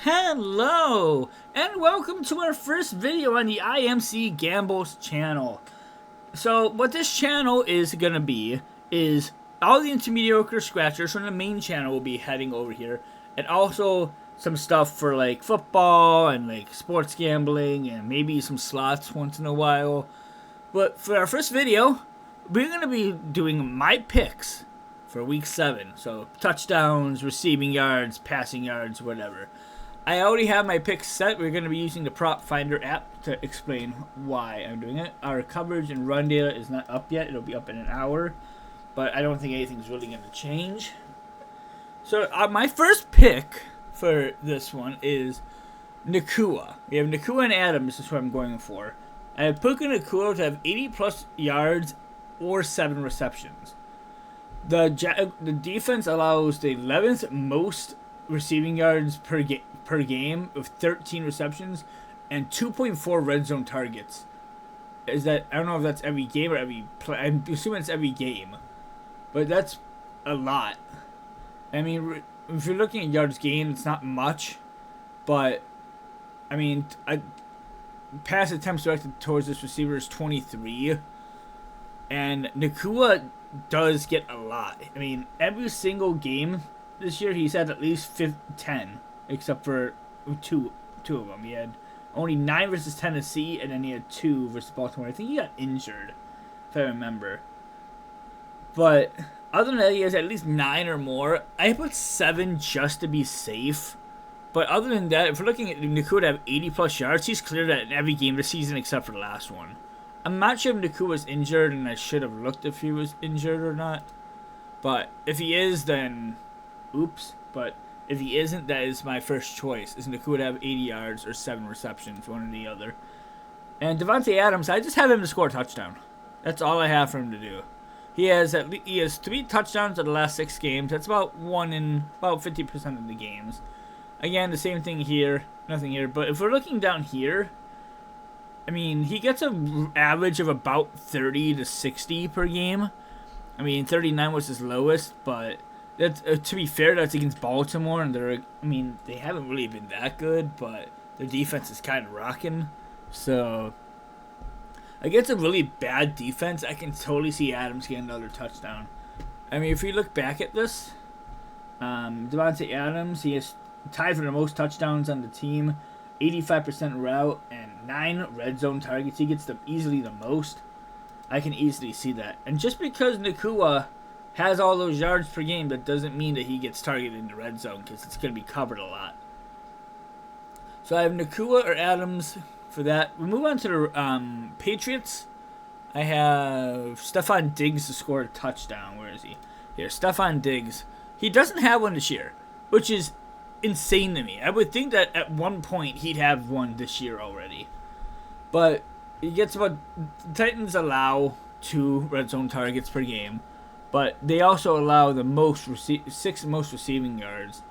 Hello, and welcome to our first video on the IMC Gambles channel. So, what this channel is going to be is all the intermediate scratchers from the main channel will be heading over here, and also some stuff for like football and like sports gambling and maybe some slots once in a while. But for our first video, we're going to be doing my picks for week 7. So, touchdowns, receiving yards, passing yards, whatever. I already have my picks set. We're going to be using the PropFinder app to explain why I'm doing it. Our coverage and run data is not up yet. It'll be up in an hour. But I don't think anything's really going to change. So my first pick for this one is Nakua. We have Nakua and Adams. This is what I'm going for. I have Puka Nakua to have 80 plus yards or 7 receptions. The defense allows the 11th most receiving yards per game with 13 receptions and 2.4 red zone targets. Is that, I don't know if that's every game or every play. I'm assuming it's every game, but that's a lot. I mean, if you're looking at yards gained, it's not much, but I mean, pass attempts directed towards this receiver is 23, and Nakua does get a lot. I mean, every single game this year, he's had at least 10, except for two of them. He had only 9 versus Tennessee, and then he had 2 versus Baltimore. I think he got injured, if I remember. But other than that, he has at least 9 or more. I put 7 just to be safe. But other than that, if we're looking at Nakua to have 80 plus yards, he's cleared that in every game this season except for the last one. I'm not sure if Nakua was injured, and I should have looked if he was injured or not. But if he is, then oops. But if he isn't, that is my first choice. Is Nakua to have 80 yards or 7 receptions, one or the other. And Davante Adams, I just have him to score a touchdown. That's all I have for him to do. He has 3 touchdowns in the last 6 games. That's about 50% of the games. Again, the same thing here. Nothing here. But if we're looking down here, I mean, he gets an average of about 30 to 60 per game. I mean, 39 was his lowest, but that's, to be fair, that's against Baltimore, and they haven't really been that good, but their defense is kind of rocking. So, against a really bad defense, I can totally see Adams getting another touchdown. I mean, if we look back at this, Davante Adams, he is tied for the most touchdowns on the team, 85% route, and 9 red zone targets. He gets easily the most. I can easily see that. And just because Nakua has all those yards per game, that doesn't mean that he gets targeted in the red zone, because it's going to be covered a lot. So I have Nakua or Adams for that. We move on to the Patriots. I have Stephon Diggs to score a touchdown. Where is he? Here, Stephon Diggs. He doesn't have one this year, which is insane to me. I would think that at one point he'd have one this year already. But he gets about... The Titans allow 2 red zone targets per game, but they also allow the 6 most receiving yards.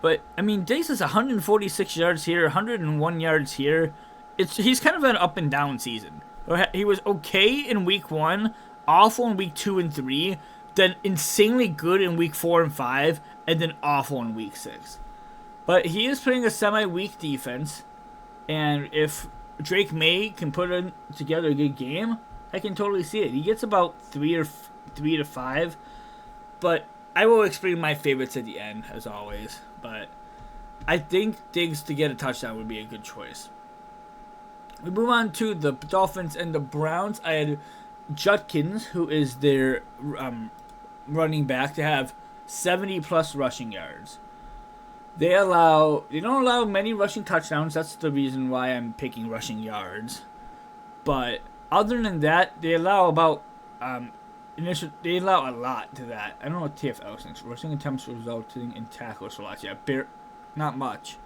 But, I mean, Diggs has 146 yards here, 101 yards here. He's kind of an up and down season. He was okay in week 1, awful in week 2 and 3, then insanely good in week 4 and 5, and then awful in week 6. But he is playing a semi-weak defense, and if Drake May can put together a good game, I can totally see it. He gets about 3 to 5, but I will explain my favorites at the end, as always. But I think Diggs to get a touchdown would be a good choice. We move on to the Dolphins and the Browns. I had Judkins, who is their running back, to have 70 plus rushing yards. They don't allow many rushing touchdowns. That's the reason why I'm picking rushing yards. But other than that, they allow about they allow a lot to that. I don't know what TFL thinks. Rushing attempts resulting in tackles for lots. Yeah, not much.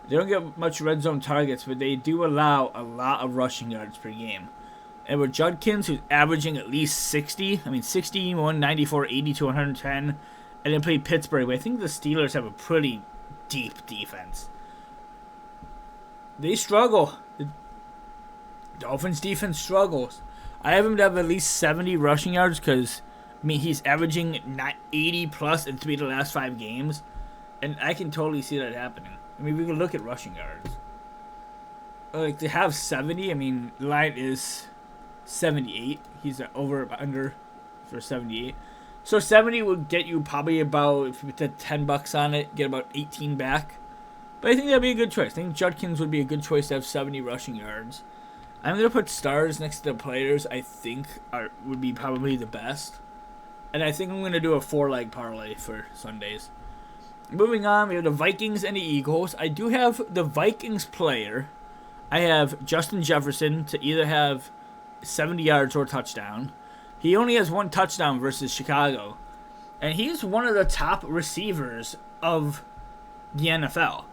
They don't get much red zone targets, but they do allow a lot of rushing yards per game. And with Judkins, who's averaging at least 60, 61, 94, 80 to 110, and then play Pittsburgh. But I think the Steelers have a pretty deep defense. They struggle. The Dolphins defense struggles. I have him to have at least 70 rushing yards because, he's averaging 80 plus in 3 of the last 5 games. And I can totally see that happening. I mean, we can look at rushing yards. Like, to have 70, I mean, the line is 78. He's over under for 78. So 70 would get you probably about, if you put $10 on it, get about 18 back. But I think that'd be a good choice. I think Judkins would be a good choice to have 70 rushing yards. I'm going to put stars next to the players I think would be probably the best. And I think I'm going to do a 4-leg parlay for Sundays. Moving on, we have the Vikings and the Eagles. I do have the Vikings player. I have Justin Jefferson to either have 70 yards or a touchdown. He only has one touchdown versus Chicago. And he's one of the top receivers of the NFL.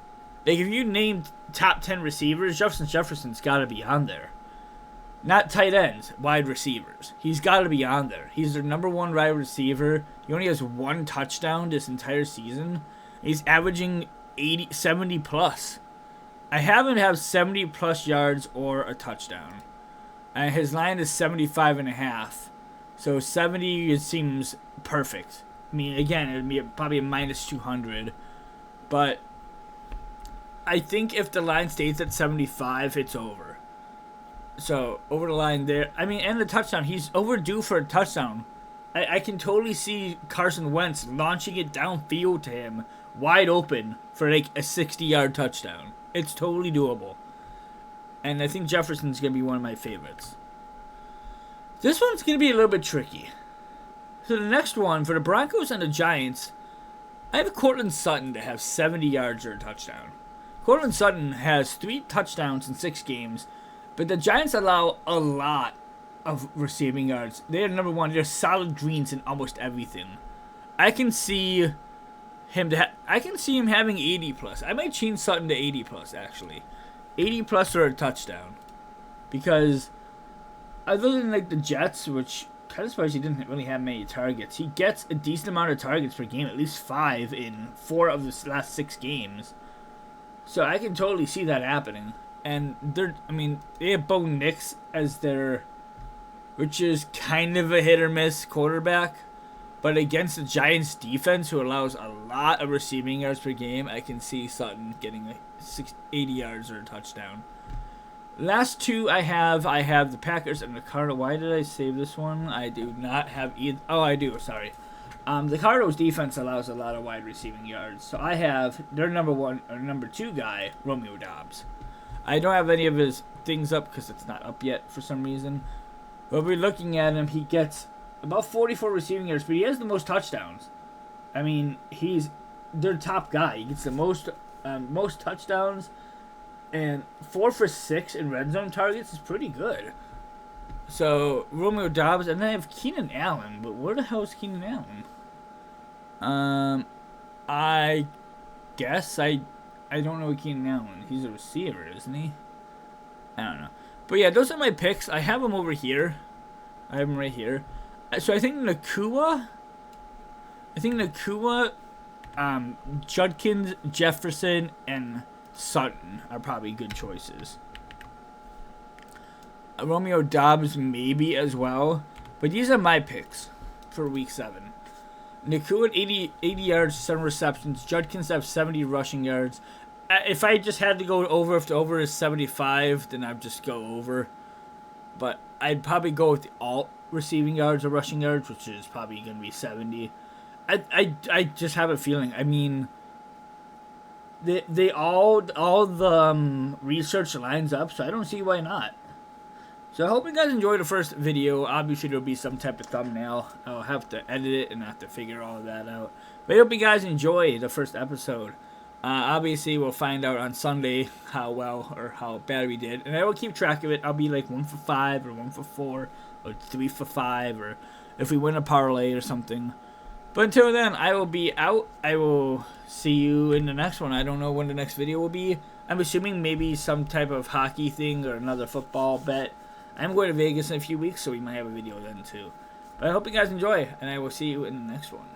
Like, if you named top 10 receivers, Justin Jefferson's got to be on there. Not tight ends, wide receivers. He's got to be on there. He's their number one wide receiver. He only has one touchdown this entire season. He's averaging 70 plus. I have him have 70 plus yards or a touchdown. And his line is 75.5. So 70 seems perfect. I mean, again, it would be probably a minus 200. But I think if the line stays at 75, it's over. So, over the line there. I mean, and the touchdown. He's overdue for a touchdown. I can totally see Carson Wentz launching it downfield to him, wide open, for like a 60-yard touchdown. It's totally doable. And I think Jefferson's going to be one of my favorites. This one's going to be a little bit tricky. So the next one, for the Broncos and the Giants, I have Courtland Sutton to have 70 yards or a touchdown. Courtland Sutton has 3 touchdowns in 6 games, but the Giants allow a lot of receiving yards. They're number one. They're solid greens in almost everything. I can see him having 80 plus. I might change Sutton to 80 plus, actually. 80 plus or a touchdown. Because other than like the Jets, which kind of surprised he didn't really have many targets, he gets a decent amount of targets per game, at least 5 in 4 of the last 6 games. So I can totally see that happening. And they have Bo Nix as their, which is kind of a hit or miss quarterback. But against the Giants defense, who allows a lot of receiving yards per game, I can see Sutton getting 80 yards or a touchdown. Last 2 I have the Packers and the Cardinals. Why did I save this one? I do not have either. Oh, I do. Sorry. The Cardinals defense allows a lot of wide receiving yards. So I have their number 2 guy, Romeo Doubs. I don't have any of his things up because it's not up yet for some reason. But we're looking at him. He gets about 44 receiving yards, but he has the most touchdowns. I mean, he's their top guy. He gets the most touchdowns, and 4 for 6 in red zone targets is pretty good. So Romeo Doubs, and then I have Keenan Allen. But where the hell is Keenan Allen? I guess I don't know Keenan Allen. He's a receiver, isn't he? I don't know. But yeah, those are my picks. I have them over here. I have them right here. So I think Nakua, Judkins, Jefferson, and Sutton are probably good choices. Romeo Doubs maybe as well. But these are my picks for week 7. Nakua at 80 yards, 7 receptions. Judkins have 70 rushing yards. If I just had to go over, if the over is 75, then I'd just go over. But I'd probably go with the alt receiving yards or rushing yards, which is probably going to be 70. I just have a feeling. I mean, they all the research lines up, so I don't see why not. So I hope you guys enjoyed the first video. Obviously, there'll be some type of thumbnail. I'll have to edit it and have to figure all of that out. But I hope you guys enjoy the first episode. Obviously, we'll find out on Sunday how well or how bad we did. And I will keep track of it. I'll be like 1 for 5 or 1 for 4 or 3 for 5 or if we win a parlay or something. But until then, I will be out. I will see you in the next one. I don't know when the next video will be. I'm assuming maybe some type of hockey thing or another football bet. I'm going to Vegas in a few weeks, so we might have a video then too. But I hope you guys enjoy, and I will see you in the next one.